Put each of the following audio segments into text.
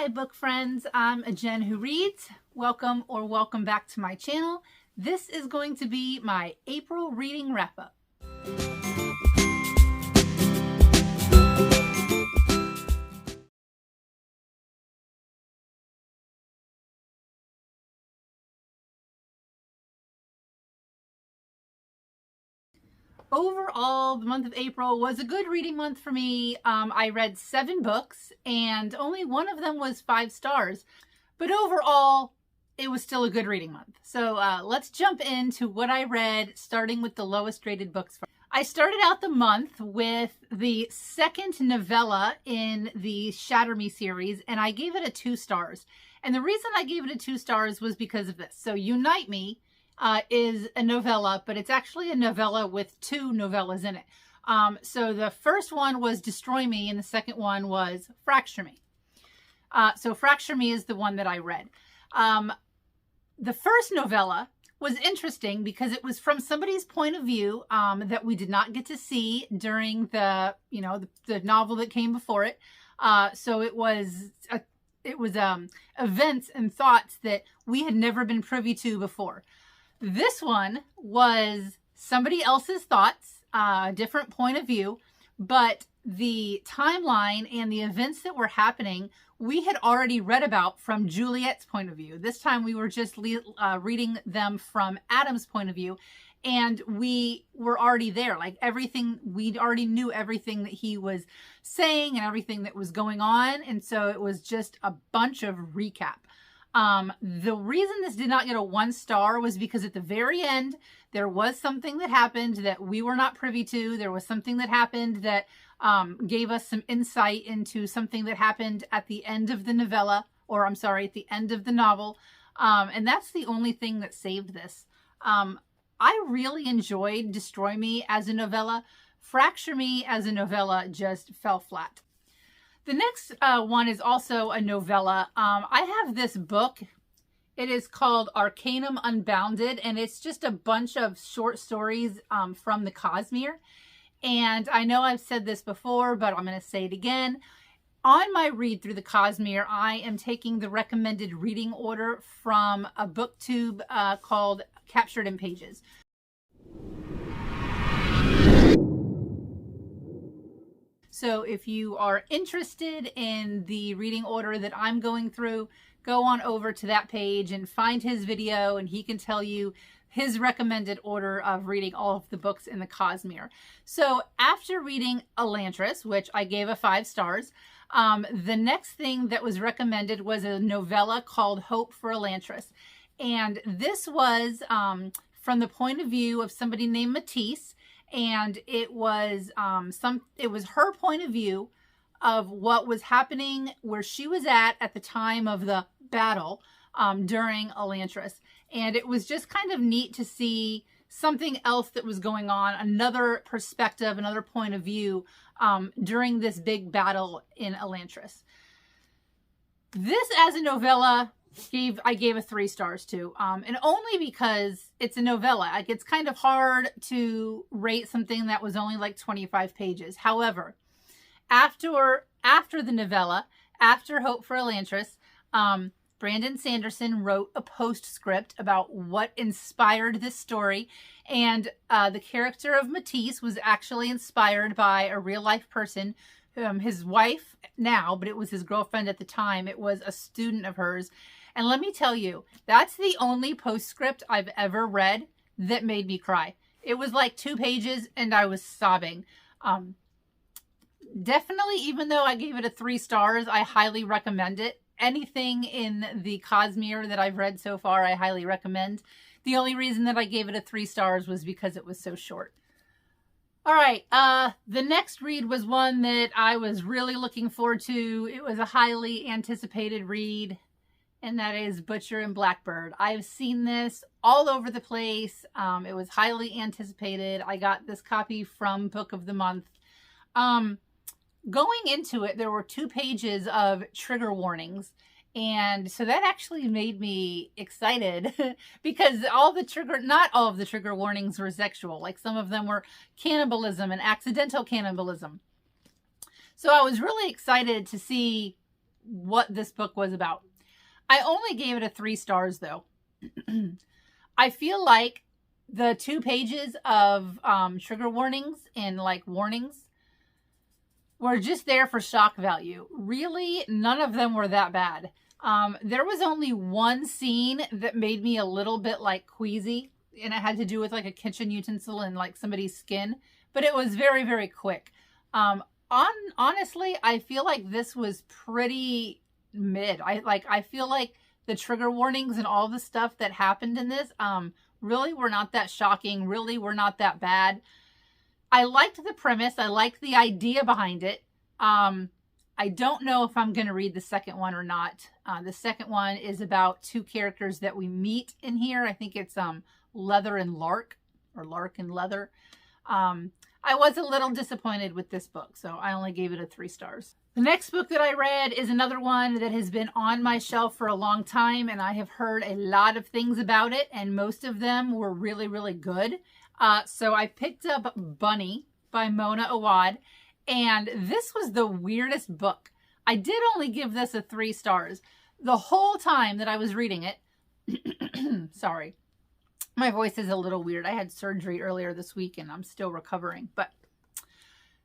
Hi book friends, I'm a Jen who reads. Welcome back to my channel. This is going to be my April reading wrap up. Overall, the month of April was a good reading month for me. I read 7 books and only one of them was 5 stars. But overall, it was still a good reading month. So let's jump into what I read, starting with the lowest rated books. I started out the month with the second novella in the Shatter Me series, and I gave it a 2 stars. And the reason I gave it a 2 stars was because of this. So Unite Me is a novella, but it's actually a novella with 2 novellas in it. So the first one was Destroy Me, and the second one was Fracture Me. So Fracture Me is the one that I read. The first novella was interesting because it was from somebody's point of view that we did not get to see during the novel that came before it. So it was events and thoughts that we had never been privy to before. This one was somebody else's thoughts, a different point of view, but the timeline and the events that were happening, we had already read about from Juliet's point of view. This time we were just reading them from Adam's point of view, and we were already there. Like everything, we already knew everything that he was saying and everything that was going on, and so it was just a bunch of recap. The reason this did not get a 1 star was because at the very end, there was something that happened that we were not privy to. There was something that happened that gave us some insight into something that happened at the end of the novella, or I'm sorry, at the end of the novel. And that's the only thing that saved this. I really enjoyed Destroy Me as a novella. Fracture Me as a novella just fell flat. The next one is also a novella. I have this book. It is called Arcanum Unbounded, and it's just a bunch of short stories from the Cosmere. And I know I've said this before, but I'm going to say it again. On my read through the Cosmere, I am taking the recommended reading order from a booktube called Captured in Pages. So if you are interested in the reading order that I'm going through, go on over to that page and find his video, and he can tell you his recommended order of reading all of the books in the Cosmere. So after reading Elantris, which I gave a 5 stars, the next thing that was recommended was a novella called Hope for Elantris. And this was from the point of view of somebody named Matisse. And it was her point of view of what was happening where she was at the time of the battle during Elantris. And it was just kind of neat to see something else that was going on, another perspective, another point of view during this big battle in Elantris. This as a novella, I gave a 3 stars to, and only because it's a novella. Like, it's kind of hard to rate something that was only like 25 pages. However, after the novella, after Hope for Elantris, Brandon Sanderson wrote a postscript about what inspired this story, and the character of Matisse was actually inspired by a real life person, his wife now, but it was his girlfriend at the time. It was a student of hers. And let me tell you, that's the only postscript I've ever read that made me cry. It was like 2 pages and I was sobbing. Definitely, even though I gave it a 3 stars, I highly recommend it. Anything in the Cosmere that I've read so far, I highly recommend. The only reason that I gave it a 3 stars was because it was so short. All right, the next read was one that I was really looking forward to. It was a highly anticipated read, and that is Butcher and Blackbird. I've seen this all over the place. It was highly anticipated. I got this copy from Book of the Month. Going into it, there were 2 pages of trigger warnings. And so that actually made me excited because not all of the trigger warnings were sexual. Like, some of them were cannibalism and accidental cannibalism. So I was really excited to see what this book was about. I only gave it a 3 stars though. I feel like the 2 pages of trigger warnings and like warnings were just there for shock value. Really, none of them were that bad. There was only one scene that made me a little bit like queasy, and it had to do with like a kitchen utensil and like somebody's skin, but it was very, very quick. Honestly, I feel like this was pretty mid. I feel like the trigger warnings and all the stuff that happened in this really were not that shocking, really were not that bad. I liked the premise. I liked the idea behind it. I don't know if I'm going to read the second one or not. The second one is about 2 characters that we meet in here. I think it's Leather and Lark, or Lark and Leather. I was a little disappointed with this book, so I only gave it a 3 stars. The next book that I read is another one that has been on my shelf for a long time, and I have heard a lot of things about it, and most of them were really, really good. So I picked up Bunny by Mona Awad, and this was the weirdest book. I did only give this a 3 stars. The whole time that I was reading it, sorry, my voice is a little weird. I had surgery earlier this week and I'm still recovering, but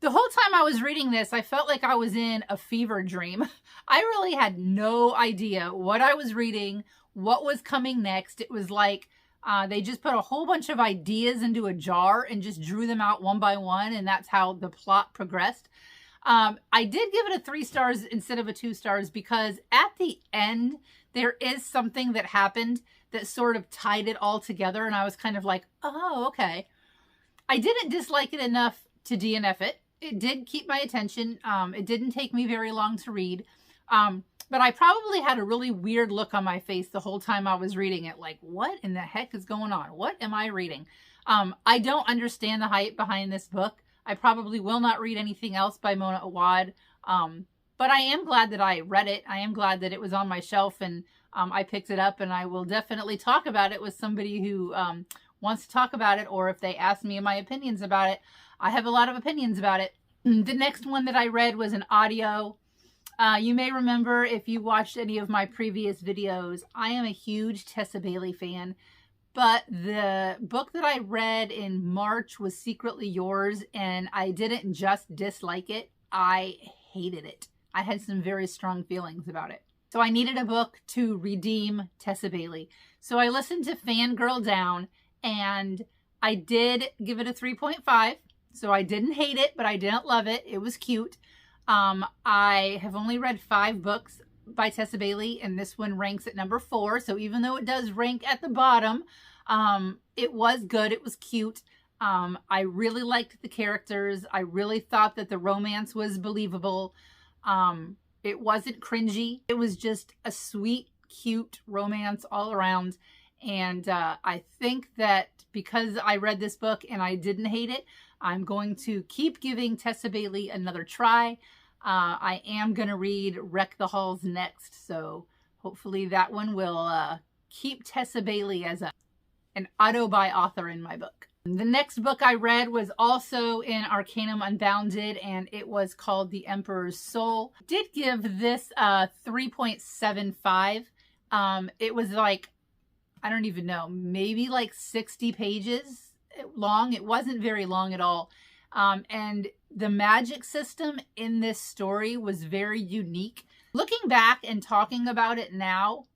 the whole time I was reading this, I felt like I was in a fever dream. I really had no idea what I was reading, what was coming next. It was like they just put a whole bunch of ideas into a jar and just drew them out one by one, and that's how the plot progressed. I did give it a 3 stars instead of a 2 stars because at the end, there is something that happened that sort of tied it all together, and I was kind of like, oh, okay. I didn't dislike it enough to DNF it. It did keep my attention. It didn't take me very long to read. But I probably had a really weird look on my face the whole time I was reading it. Like, what in the heck is going on? What am I reading? I don't understand the hype behind this book. I probably will not read anything else by Mona Awad. But I am glad that I read it. I am glad that it was on my shelf and I picked it up, and I will definitely talk about it with somebody who wants to talk about it, or if they ask me my opinions about it. I have a lot of opinions about it. The next one that I read was an audio. You may remember if you watched any of my previous videos, I am a huge Tessa Bailey fan, but the book that I read in March was Secretly Yours, and I didn't just dislike it, I hated it. I had some very strong feelings about it. So I needed a book to redeem Tessa Bailey. So I listened to Fangirl Down, and I did give it a 3.5. So I didn't hate it, but I didn't love it. It was cute. I have only read 5 books by Tessa Bailey, and this one ranks at number 4. So even though it does rank at the bottom, it was good. It was cute. I really liked the characters. I really thought that the romance was believable. It wasn't cringy. It was just a sweet, cute romance all around. And I think that because I read this book and I didn't hate it, I'm going to keep giving Tessa Bailey another try. I am going to read Wreck the Halls next, so hopefully that one will keep Tessa Bailey as an auto-buy author in my book. The next book I read was also in Arcanum Unbounded, and it was called The Emperor's Soul. Did give this a 3.75. It was like, I don't even know, maybe like 60 pages long. It wasn't very long at all. And the magic system in this story was very unique. Looking back and talking about it now,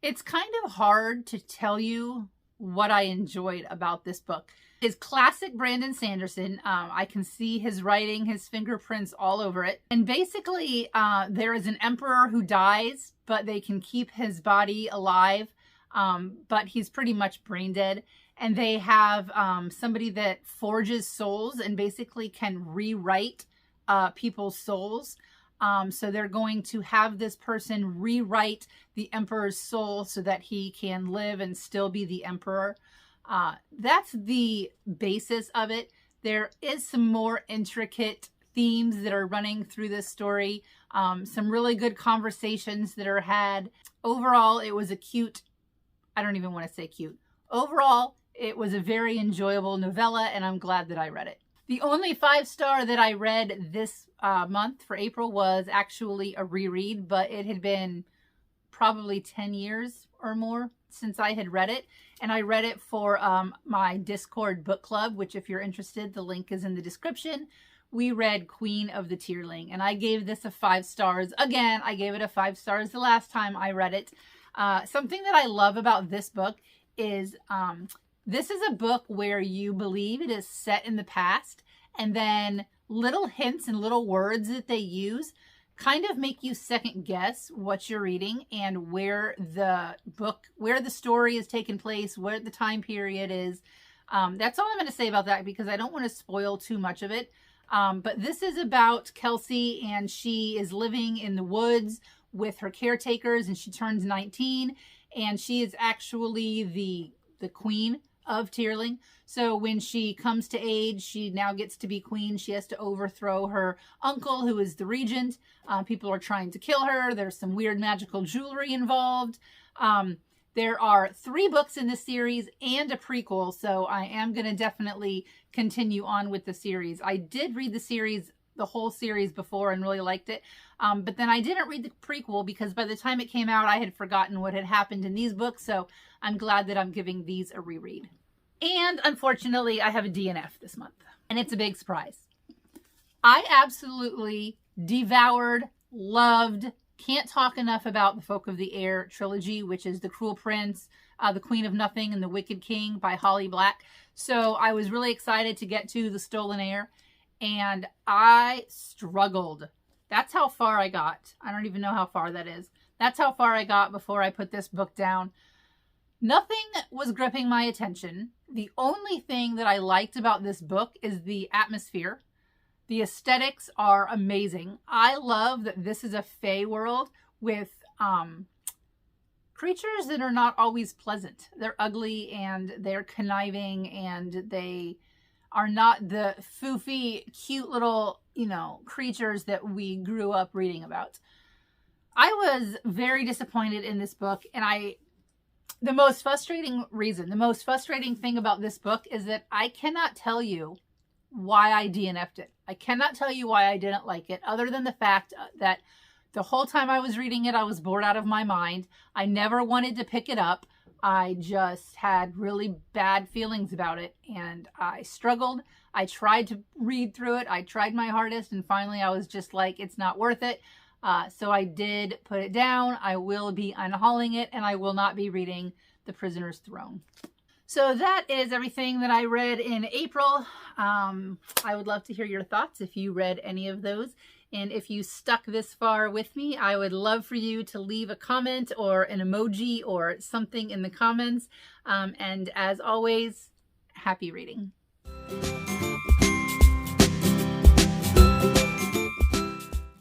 it's kind of hard to tell you what I enjoyed about this book. It's classic Brandon Sanderson. I can see his writing, his fingerprints all over it. And basically, there is an emperor who dies, but they can keep his body alive. But he's pretty much brain dead. And they have somebody that forges souls and basically can rewrite people's souls. So they're going to have this person rewrite the emperor's soul so that he can live and still be the emperor. That's the basis of it. There is some more intricate themes that are running through this story. Some really good conversations that are had. Overall, it was a cute, I don't even want to say cute. Overall, it was a very enjoyable novella, and I'm glad that I read it. The only 5-star that I read this month for April was actually a reread, but it had been probably 10 years or more since I had read it. And I read it for my Discord book club, which if you're interested, the link is in the description. We read Queen of the Tearling, and I gave this a 5 stars. Again, I gave it a 5 stars the last time I read it. Something that I love about this book is this is a book where you believe it is set in the past, and then little hints and little words that they use kind of make you second guess what you're reading and where the story is taking place, where the time period is. That's all I'm going to say about that because I don't want to spoil too much of it. But this is about Kelsey, and she is living in the woods with her caretakers, and she turns 19, and she is actually the queen of Tearling. So when she comes to age, she now gets to be queen. She has to overthrow her uncle, who is the regent. People are trying to kill her. There's some weird magical jewelry involved. There are 3 books in this series and a prequel, so I am going to definitely continue on with the series. I did read the whole series before and really liked it, but then I didn't read the prequel because by the time it came out, I had forgotten what had happened in these books, so I'm glad that I'm giving these a reread. And unfortunately, I have a DNF this month, and it's a big surprise. I absolutely devoured, loved, can't talk enough about the Folk of the Air trilogy, which is The Cruel Prince, The Queen of Nothing, and The Wicked King by Holly Black. So I was really excited to get to The Stolen Heir, and I struggled. That's how far I got. I don't even know how far that is. That's how far I got before I put this book down. Nothing was gripping my attention. The only thing that I liked about this book is the atmosphere. The aesthetics are amazing. I love that this is a fae world with creatures that are not always pleasant. They're ugly and they're conniving and they are not the foofy, cute little, creatures that we grew up reading about. I was very disappointed in this book, and the most frustrating thing about this book is that I cannot tell you why I DNF'd it. I cannot tell you why I didn't like it, other than the fact that the whole time I was reading it, I was bored out of my mind. I never wanted to pick it up. I just had really bad feelings about it, and I struggled. I tried to read through it. I tried my hardest, and finally I was just like, it's not worth it. So I did put it down. I will be unhauling it, and I will not be reading The Prisoner's Throne. So that is everything that I read in April. I would love to hear your thoughts if you read any of those. And if you stuck this far with me, I would love for you to leave a comment or an emoji or something in the comments. And as always, happy reading.